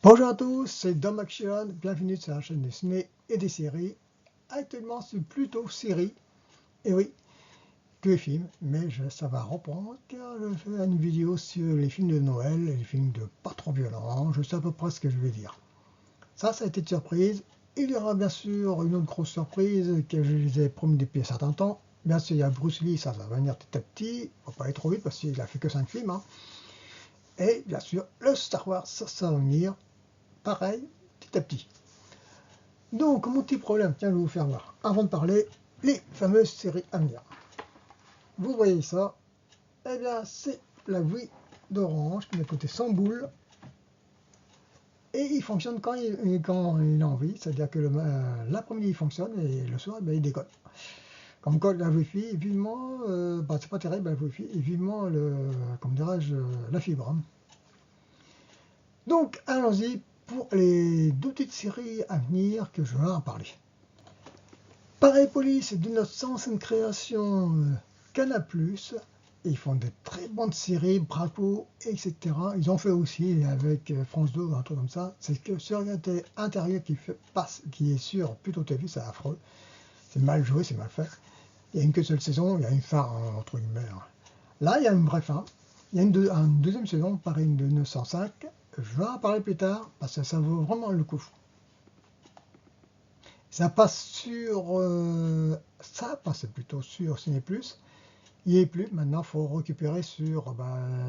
Bonjour à tous, c'est Dom Action, bienvenue sur la chaîne des ciné et des séries. Actuellement, c'est plutôt série, et oui, que films, mais ça va reprendre car je fais une vidéo sur les films de Noël et les films de pas trop violents, je sais à peu près ce que je vais dire. Ça a été de surprise. Il y aura bien sûr une autre grosse surprise que je les ai promis depuis un certain temps. Bien sûr, il y a Bruce Lee, ça va venir petit à petit, faut pas aller trop vite parce qu'il a fait que 5 films. Et bien sûr, le Star Wars, ça va venir, pareil, petit à petit. Donc, mon petit problème, tiens, je vais vous faire voir. Avant de parler, les fameuses séries à venir. Vous voyez ça? Eh bien, c'est la Wii d'Orange qui m'a coûté 100 boules. Et il fonctionne quand il a envie. C'est-à-dire que l'après-midi, il fonctionne et le soir, ben, il déconne. Comme quoi, la Wi-Fi, vivement, c'est pas terrible la Wi-Fi, et vivement, comme dirais-je, la fibre. Donc, allons-y pour les deux petites séries à venir que je vais en parler. Pareil Police est d'innocence, une création Canal+. Ils font de très bonnes séries, Bravo, etc. Ils ont fait aussi avec France 2 ou un truc comme ça. C'est que sur intérieur qui est sur Plutôt TV, c'est affreux. C'est mal joué, c'est mal fait. Il n'y a une que seule saison, il y a une fin entre guillemets. Là, il y a une vraie fin. Il y a une deuxième saison, pareil, de 905. Je vais en parler plus tard parce que ça vaut vraiment le coup. Ça passe sur. Ça passe plutôt sur Ciné+. Il n'y est plus. Maintenant, il faut récupérer sur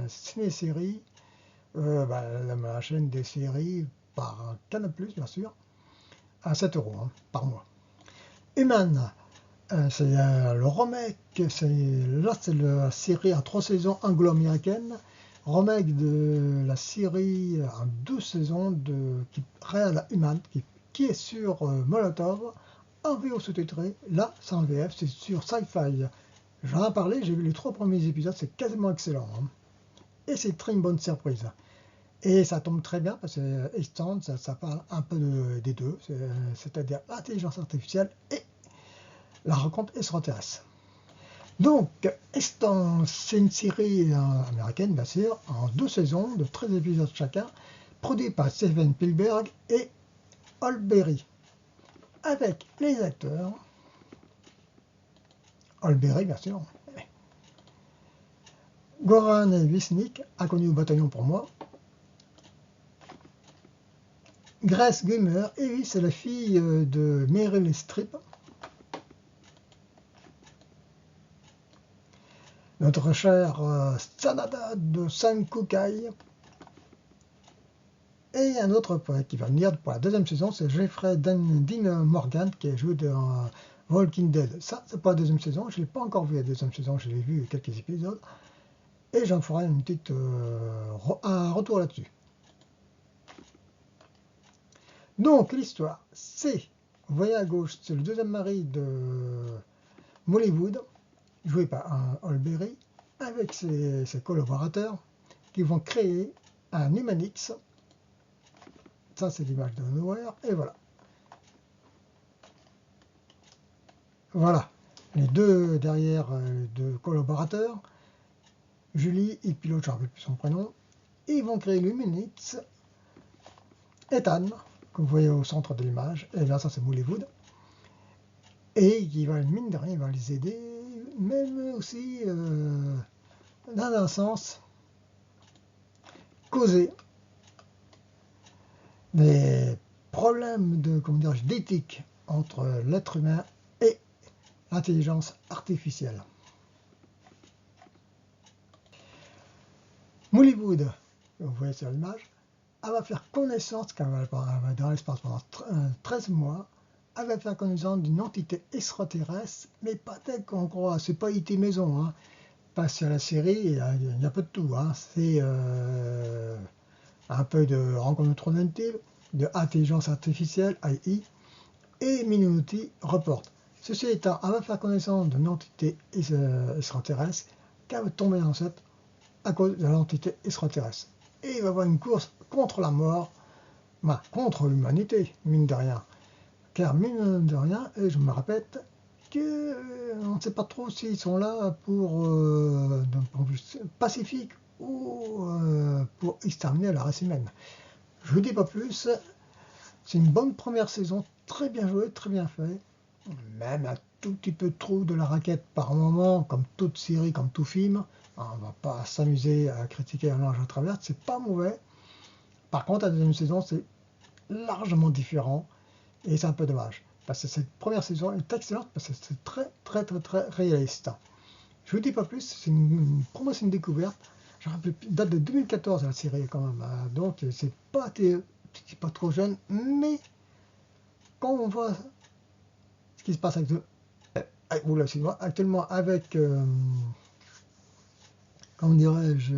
Ciné-Série, la chaîne des séries par Canal+, bien sûr, à 7 € par mois. Human, c'est le remake. Là, c'est la série à 3 saisons anglo-américaine. Remake de la série en 2 saisons qui réelle Human, qui est sur Molotov, en VO sous-titré. Là, c'est en VF, c'est sur Sci-Fi. J'en ai parlé, j'ai vu les 3 premiers épisodes, c'est quasiment excellent. Et c'est très une bonne surprise. Et ça tombe très bien parce que Eastern, ça parle un peu des deux, c'est-à-dire l'intelligence artificielle et la rencontre extraterrestre. Donc, Eastern, c'est une série américaine, bien sûr, en 2 saisons de 13 épisodes chacun, produit par Steven Spielberg et Olberry, avec les acteurs, Olberry, bien sûr, Goran Visnik, inconnu au bataillon pour moi, Grace Gamer, et oui, c'est la fille de Meryl Streep, notre cher Sanada de Sankukai, et un autre qui va venir pour la deuxième saison, c'est Jeffrey Dean Morgan, qui a joué dans Walking Dead. Ça, c'est pas la deuxième saison, je ne l'ai pas encore vu la deuxième saison, je l'ai vu quelques épisodes, et j'en ferai un retour là-dessus. Donc, l'histoire, c'est, vous voyez à gauche, c'est le deuxième mari de Mollywood, joué par Olberry, avec ses collaborateurs, qui vont créer un Humanix. Ça, c'est l'image de Nowhere, et voilà. Voilà, les deux derrière deux collaborateurs, Julie et puis l'autre, je ne rappelle plus son prénom, et ils vont créer l'Humanix. Ethan, que vous voyez au centre de l'image, et là, ça c'est Mollywood, et il va, mine de rien, il va les aider, même aussi, dans un sens, causer des problèmes d'éthique entre l'être humain et l'intelligence artificielle. Mollywood, vous voyez sur l'image, elle va faire connaissance, quand elle va dans l'espace pendant 13 mois, elle va faire connaissance d'une entité extraterrestre, mais pas telle qu'on croit, c'est pas IT maison, Parce qu'à la série, il y a peu de tout, c'est un peu de rencontre automatique, de intelligence artificielle, AI, et Minority Report. Ceci étant, elle va faire connaissance d'une entité extraterrestre qui va tomber enceinte à cause de l'entité extraterrestre. Et il va y avoir une course contre la mort, contre l'humanité, mine de rien. Car mine de rien, et je me répète, on ne sait pas trop s'ils sont là pour d'un point de vue pacifique ou pour exterminer la race humaine. Je vous dis pas plus, c'est une bonne première saison, très bien jouée, très bien fait. Même un tout petit peu trop de la raquette par moment, comme toute série, comme tout film. On va pas s'amuser à critiquer un ange à travers, c'est pas mauvais. Par contre, la deuxième saison, c'est largement différent et c'est un peu dommage. Parce que cette première saison est excellente parce que c'est très très très très réaliste. Je vous dis pas plus, pour moi c'est une découverte. Je rappelle, date de 2014 la série quand même, hein. Donc c'est pas trop jeune, mais quand on voit ce qui se passe actuellement avec, comment dirais-je,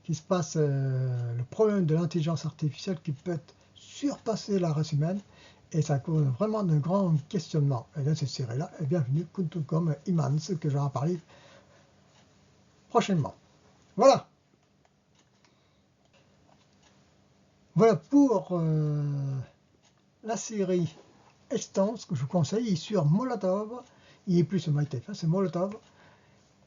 qui se passe le problème de l'intelligence artificielle qui peut surpasser la race humaine, et ça cause vraiment de grands questionnements. Et dans cette série-là, est bienvenue comme Imans, que je vais en parler prochainement. Voilà, voilà pour la série Estance que je vous conseille, sur Molotov. Il est plus sur MyTF1, c'est Molotov.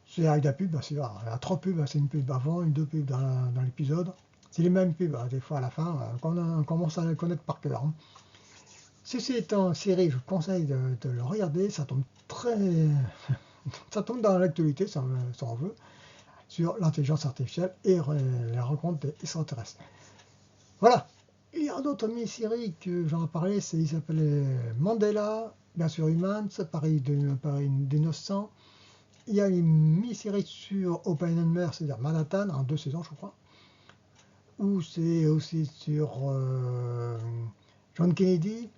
C'est avec la pub, il y a 3 pubs, c'est une pub avant, une 2 pubs dans l'épisode. C'est les mêmes pubs, des fois à la fin, on commence à les connaître par cœur. Si c'est en série, je vous conseille de le regarder, ça tombe ça tombe dans l'actualité, si on veut, sur l'intelligence artificielle et les rencontres des extraterrestres. Voilà. Il y a d'autres mini-séries que j'en ai parlé, il s'appelait Mandela, bien sûr Humans, Paris 1900. Il y a une mini-série sur Oppenheimer, c'est-à-dire Manhattan, en 2 saisons je crois, où c'est aussi sur John Kennedy.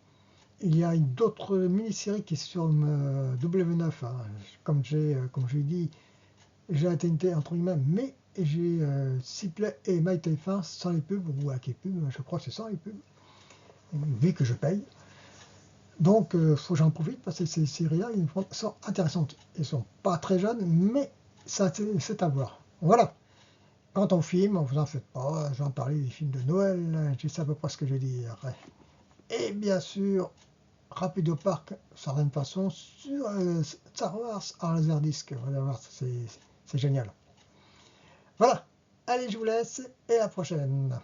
Il y a d'autres mini-séries qui sont sur W9, hein. Comme je l'ai dit, j'ai AT&T entre guillemets, mais j'ai Ciplay et MyTF1 sans les pubs, ou avec les pubs, je crois que c'est sans les pubs, vu que je paye. Donc, faut que j'en profite parce que ces séries-là sont intéressantes. Elles sont pas très jeunes, mais ça c'est à voir. Voilà. Quant au film, vous en faites pas, j'en parlais des films de Noël, je sais à peu près ce que je vais dire. Et bien sûr, Rapido Park, certaine façon, sur Star Wars en Laserdisc. Vous allez voir, c'est génial. Voilà. Allez, je vous laisse et à la prochaine.